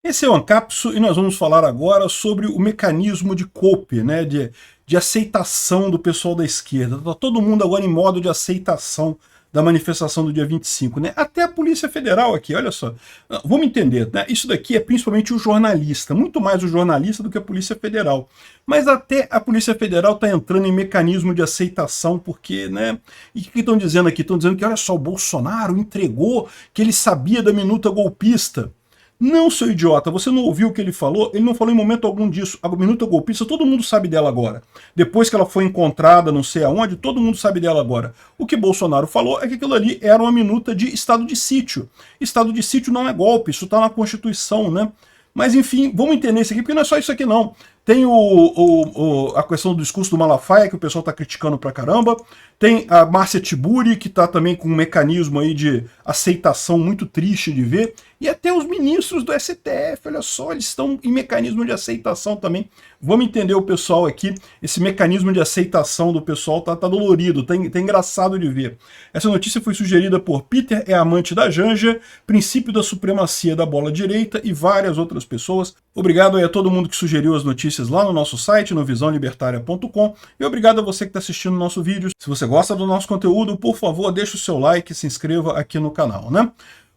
Esse é o Ancapso e nós vamos falar agora sobre o mecanismo de cope, né, de aceitação do pessoal da esquerda. Está todo mundo agora em modo de aceitação da manifestação do dia 25, né? Até a Polícia Federal aqui, olha só. Vamos entender, né? Isso daqui é principalmente o jornalista, muito mais o jornalista do que a Polícia Federal. Mas até a Polícia Federal está entrando em mecanismo de aceitação, porque, né? E o que estão dizendo aqui? Estão dizendo que, olha só, o Bolsonaro entregou que ele sabia da minuta golpista. Não, seu idiota, você não ouviu o que ele falou? Ele não falou em momento algum disso. A minuta golpista, todo mundo sabe dela agora. Depois que ela foi encontrada, não sei aonde, todo mundo sabe dela agora. O que Bolsonaro falou é que aquilo ali era uma minuta de estado de sítio. Estado de sítio não é golpe, isso está na Constituição, né? Mas enfim, vamos entender isso aqui, porque não é só isso aqui não. Tem a questão do discurso do Malafaia, que o pessoal está criticando pra caramba. Tem a Márcia Tiburi, que está também com um mecanismo aí de aceitação muito triste de ver. E até os ministros do STF, olha só, eles estão em mecanismo de aceitação também. Vamos entender o pessoal aqui, esse mecanismo de aceitação do pessoal tá dolorido, tá engraçado de ver. Essa notícia foi sugerida por Peter é amante da Janja, princípio da supremacia da bola direita e várias outras pessoas. Obrigado aí a todo mundo que sugeriu as notícias lá no nosso site, no visãolibertaria.com, e obrigado a você que está assistindo o nosso vídeo. Se você gosta do nosso conteúdo, por favor, deixe o seu like e se inscreva aqui no canal, né?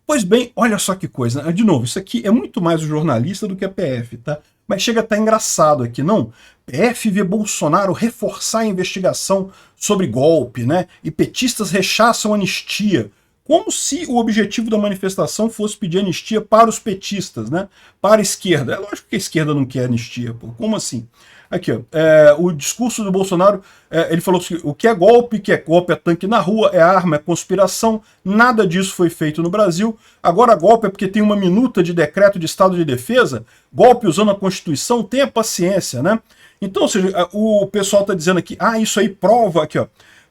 Pois bem, olha só que coisa, né? De novo, isso aqui é muito mais o jornalista do que a PF, tá? Mas chega a estar engraçado aqui, não? PF vê Bolsonaro reforçar a investigação sobre golpe, né? E petistas rechaçam anistia. Como se o objetivo da manifestação fosse pedir anistia para os petistas, né? Para a esquerda. É lógico que a esquerda não quer anistia, pô. Como assim? Aqui, ó, o discurso do Bolsonaro, ele falou que o que é golpe é tanque na rua, é arma, é conspiração, nada disso foi feito no Brasil. Agora golpe é porque tem uma minuta de decreto de estado de defesa, golpe usando a Constituição, tenha paciência, né? Então, ou seja, o pessoal está dizendo aqui, isso aí prova, aqui, ó,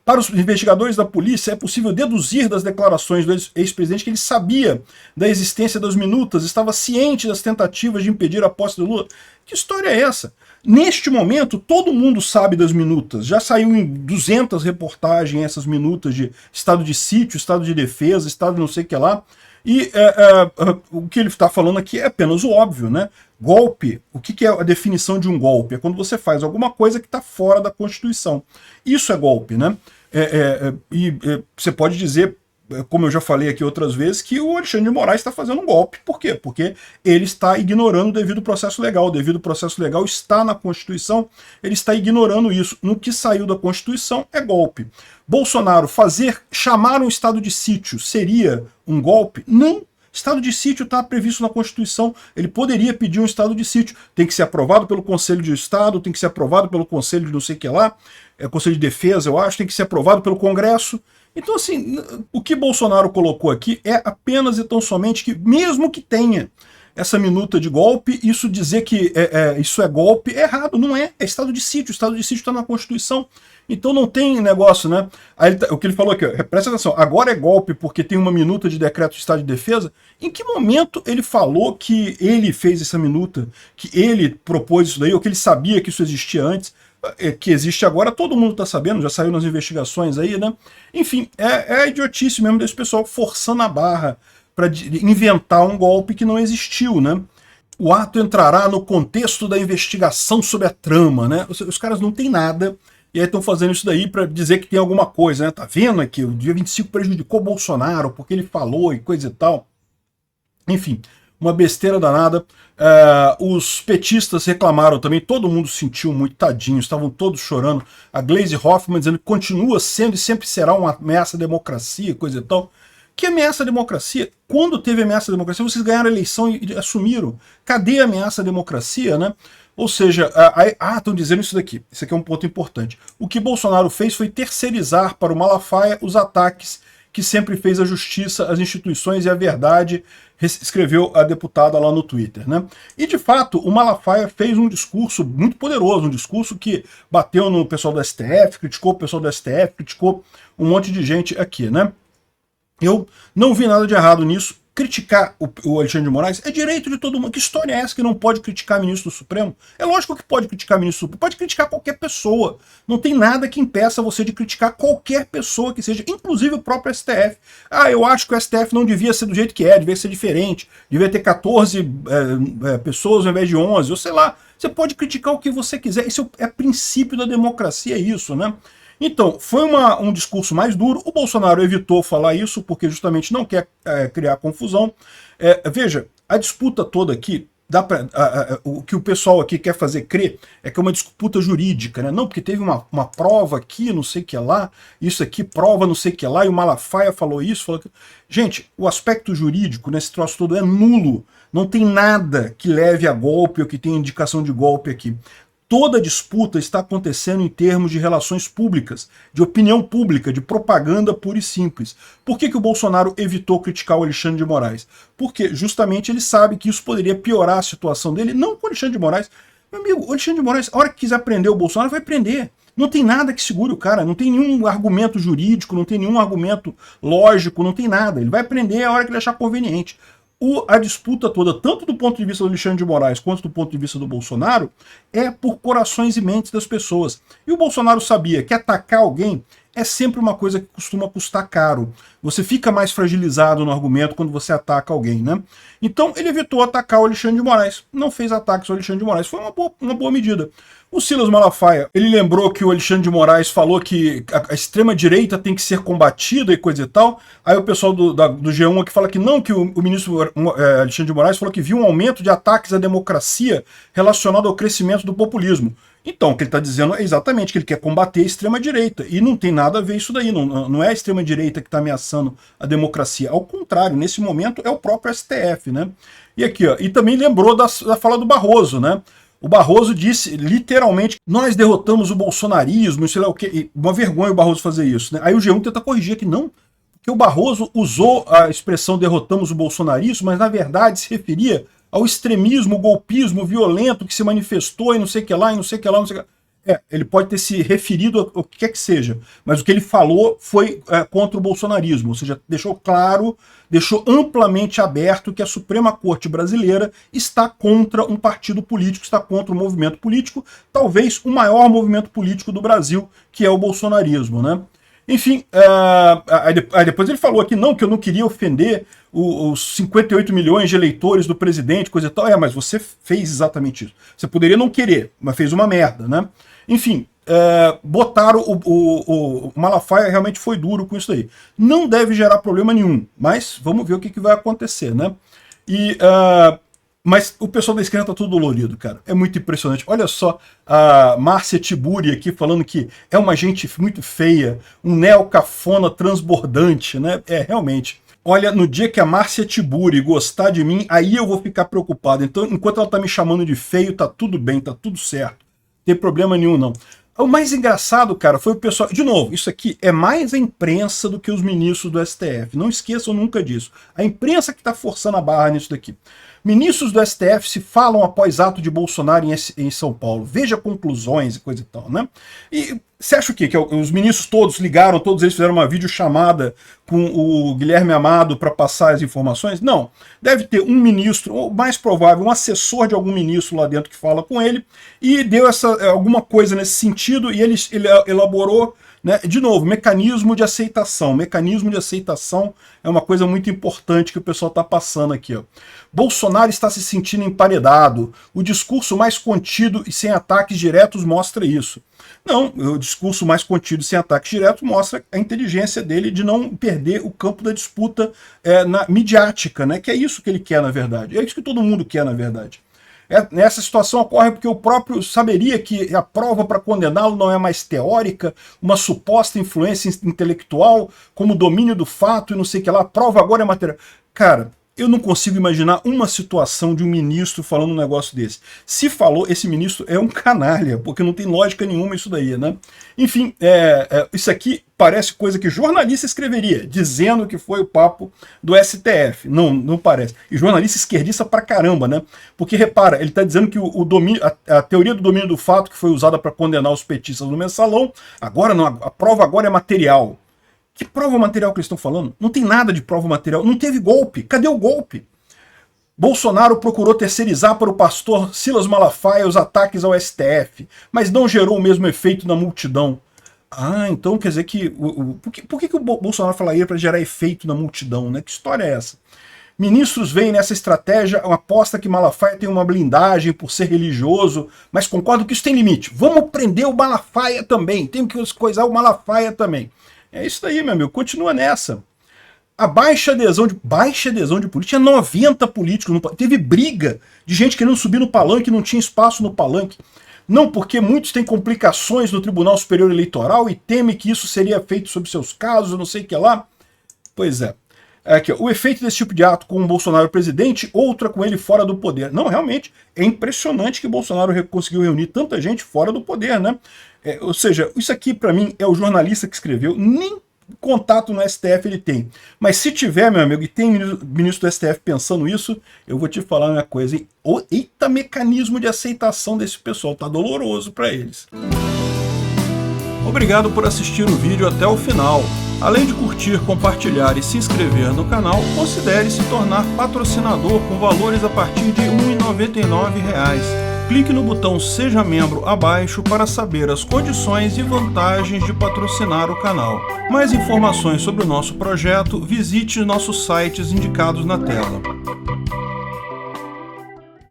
para os investigadores da polícia, é possível deduzir das declarações do ex-presidente que ele sabia da existência das minutas, estava ciente das tentativas de impedir a posse do Lula. Que história é essa? Neste momento, todo mundo sabe das minutas. Já saiu em 200 reportagens essas minutas de estado de sítio, estado de defesa, estado de não sei o que lá. E o que ele está falando aqui é apenas o óbvio, né? Golpe, o que é a definição de um golpe? É quando você faz alguma coisa que está fora da Constituição. Isso é golpe, né? Você pode dizer, como eu já falei aqui outras vezes, que o Alexandre de Moraes está fazendo um golpe. Por quê? Porque ele está ignorando o devido processo legal. O devido processo legal está na Constituição, ele está ignorando isso. No que saiu da Constituição é golpe. Bolsonaro chamar um estado de sítio seria um golpe? Não. Estado de sítio está previsto na Constituição, ele poderia pedir um estado de sítio, tem que ser aprovado pelo Conselho de Estado, tem que ser aprovado pelo Conselho de não sei o que lá, Conselho de Defesa, eu acho, tem que ser aprovado pelo Congresso. Então, assim, o que Bolsonaro colocou aqui é apenas e tão somente que, mesmo que tenha essa minuta de golpe, isso dizer que isso é golpe é errado, não é, é estado de sítio, o estado de sítio está na Constituição. Então não tem negócio, né? Aí o que ele falou aqui, presta atenção, agora é golpe porque tem uma minuta de decreto de estado de defesa. Em que momento ele falou que ele fez essa minuta, que ele propôs isso daí, ou que ele sabia que isso existia antes? Que existe agora, todo mundo está sabendo, já saiu nas investigações aí, né? Enfim, é a idiotice mesmo desse pessoal forçando a barra para inventar um golpe que não existiu, né? O ato entrará no contexto da investigação sobre a trama, né? Os caras não têm nada, e aí estão fazendo isso daí para dizer que tem alguma coisa, né? Tá vendo aqui? O dia 25 prejudicou Bolsonaro porque ele falou e coisa e tal. Enfim, uma besteira danada. Os petistas reclamaram também, todo mundo sentiu muito, tadinho, estavam todos chorando. A Gleisi Hoffmann dizendo que continua sendo e sempre será uma ameaça à democracia, coisa e tal. Que ameaça à democracia? Quando teve ameaça à democracia, vocês ganharam a eleição e assumiram. Cadê a ameaça à democracia, né? Ou seja, estão dizendo isso daqui. Isso aqui é um ponto importante. O que Bolsonaro fez foi terceirizar para o Malafaia os ataques que sempre fez a justiça, as instituições e a verdade, escreveu a deputada lá no Twitter, né? E, de fato, o Malafaia fez um discurso muito poderoso, um discurso que bateu no pessoal do STF, criticou o pessoal do STF, criticou um monte de gente aqui, né? Eu não vi nada de errado nisso. criticar o Alexandre de Moraes é direito de todo mundo. Que história é essa que não pode criticar ministro do Supremo? É lógico que pode criticar ministro do Supremo, pode criticar qualquer pessoa. Não tem nada que impeça você de criticar qualquer pessoa que seja, inclusive o próprio STF. Ah, eu acho que o STF não devia ser do jeito que é, devia ser diferente, devia ter 14 pessoas ao invés de 11, ou sei lá. Você pode criticar o que você quiser, isso é princípio da democracia, é isso, né? Então, foi um discurso mais duro. O Bolsonaro evitou falar isso porque justamente não quer criar confusão. Veja, a disputa toda aqui, o que o pessoal aqui quer fazer crer é que é uma disputa jurídica, né? Não, porque teve uma prova aqui, não sei o que lá, isso aqui prova não sei o que lá, e o Malafaia falou isso, falou aquilo. Gente, o aspecto jurídico nesse troço todo é nulo. Não tem nada que leve a golpe ou que tenha indicação de golpe aqui. Toda disputa está acontecendo em termos de relações públicas, de opinião pública, de propaganda pura e simples. Por que o Bolsonaro evitou criticar o Alexandre de Moraes? Porque justamente ele sabe que isso poderia piorar a situação dele, não com o Alexandre de Moraes. Meu amigo, o Alexandre de Moraes, a hora que quiser prender o Bolsonaro, vai prender. Não tem nada que segure o cara, não tem nenhum argumento jurídico, não tem nenhum argumento lógico, não tem nada. Ele vai prender a hora que ele achar conveniente. A disputa toda, tanto do ponto de vista do Alexandre de Moraes quanto do ponto de vista do Bolsonaro, é por corações e mentes das pessoas. E o Bolsonaro sabia que atacar alguém é sempre uma coisa que costuma custar caro. Você fica mais fragilizado no argumento quando você ataca alguém, né? Então ele evitou atacar o Alexandre de Moraes. Não fez ataques ao Alexandre de Moraes. Foi uma boa medida. O Silas Malafaia, ele lembrou que o Alexandre de Moraes falou que a extrema-direita tem que ser combatida e coisa e tal. Aí o pessoal do G1 aqui fala que não, que o ministro Alexandre de Moraes falou que viu um aumento de ataques à democracia relacionado ao crescimento do populismo. Então, o que ele está dizendo é exatamente que ele quer combater a extrema-direita. E não tem nada a ver isso daí. Não é a extrema-direita que está ameaçando a democracia. Ao contrário, nesse momento é o próprio STF, né? E aqui, ó, e também lembrou da fala do Barroso, né? O Barroso disse, literalmente, nós derrotamos o bolsonarismo, sei lá o quê. Uma vergonha o Barroso fazer isso, né? Aí o G1 tenta corrigir que não, porque o Barroso usou a expressão derrotamos o bolsonarismo, mas na verdade se referia ao extremismo, golpismo violento que se manifestou e não sei o que lá, e não sei o que lá, não sei o que lá. Ele pode ter se referido ao que quer que seja, mas o que ele falou foi contra o bolsonarismo, ou seja, deixou claro, deixou amplamente aberto que a Suprema Corte brasileira está contra um partido político, está contra um movimento político, talvez o maior movimento político do Brasil, que é o bolsonarismo, né? Enfim, aí depois ele falou aqui, não, que eu não queria ofender os 58 milhões de eleitores do presidente, coisa e tal. Mas você fez exatamente isso. Você poderia não querer, mas fez uma merda, né? Enfim, botaram o Malafaia realmente foi duro com isso aí. Não deve gerar problema nenhum, mas vamos ver o que vai acontecer, né? Mas o pessoal da esquerda tá tudo dolorido, cara. É muito impressionante. Olha só a Márcia Tiburi aqui falando que é uma gente muito feia, um neocafona transbordante, né? Realmente. Olha, no dia que a Márcia Tiburi gostar de mim, aí eu vou ficar preocupado. Então, enquanto ela tá me chamando de feio, tá tudo bem, tá tudo certo. Não tem problema nenhum, não. O mais engraçado, cara, foi o pessoal... De novo, isso aqui é mais a imprensa do que os ministros do STF. Não esqueçam nunca disso. A imprensa que tá forçando a barra nisso daqui. Ministros do STF se falam após ato de Bolsonaro em São Paulo. Veja conclusões e coisa e tal, né? E você acha o quê? Que os ministros todos ligaram, todos eles fizeram uma videochamada com o Guilherme Amado para passar as informações? Não. Deve ter um ministro, ou mais provável, um assessor de algum ministro lá dentro que fala com ele e deu alguma coisa nesse sentido e ele elaborou, né? De novo, mecanismo de aceitação. Mecanismo de aceitação é uma coisa muito importante que o pessoal está passando aqui, ó. Bolsonaro está se sentindo emparedado. O discurso mais contido e sem ataques diretos mostra isso. Não, o discurso mais contido e sem ataques diretos mostra a inteligência dele de não perder o campo da disputa midiática, né? Que é isso que ele quer, na verdade. É isso que todo mundo quer, na verdade. Nessa situação ocorre porque o próprio saberia que a prova para condená-lo não é mais teórica, uma suposta influência intelectual, como domínio do fato e não sei o que lá, a prova agora é material. Cara, eu não consigo imaginar uma situação de um ministro falando um negócio desse. Se falou, esse ministro é um canalha, porque não tem lógica nenhuma isso daí, né? Enfim, isso aqui parece coisa que jornalista escreveria, dizendo que foi o papo do STF. Não, não parece. E jornalista esquerdista pra caramba, né? Porque, repara, ele tá dizendo que a teoria do domínio do fato que foi usada para condenar os petistas no mensalão, agora não, a prova agora é material. Que prova material que eles estão falando? Não tem nada de prova material. Não teve golpe. Cadê o golpe? Bolsonaro procurou terceirizar para o pastor Silas Malafaia os ataques ao STF, mas não gerou o mesmo efeito na multidão. Ah, então quer dizer que... Por que o Bolsonaro falaria para gerar efeito na multidão, né? Que história é essa? Ministros veem nessa estratégia uma aposta que Malafaia tem uma blindagem por ser religioso, mas concordam que isso tem limite. Vamos prender o Malafaia também, temos que coisar o Malafaia também. É isso daí, meu amigo, continua nessa. A baixa adesão de política, tinha 90 políticos, teve briga de gente querendo subir no palanque, não tinha espaço no palanque. Não, porque muitos têm complicações no Tribunal Superior Eleitoral e temem que isso seria feito sobre seus casos, não sei o que lá. Pois é. Aqui, ó, o efeito desse tipo de ato com o Bolsonaro presidente, outra com ele fora do poder. Não, realmente, é impressionante que o Bolsonaro conseguiu reunir tanta gente fora do poder, né? Ou seja, isso aqui para mim é o jornalista que escreveu, nem contato no STF ele tem. Mas se tiver, meu amigo, e tem ministro do STF pensando isso, eu vou te falar uma coisa, hein? Eita mecanismo de aceitação desse pessoal, tá doloroso para eles. Obrigado por assistir o vídeo até o final. Além de curtir, compartilhar e se inscrever no canal, considere se tornar patrocinador com valores a partir de R$ 1,99. Clique no botão Seja Membro abaixo para saber as condições e vantagens de patrocinar o canal. Mais informações sobre o nosso projeto, visite nossos sites indicados na tela.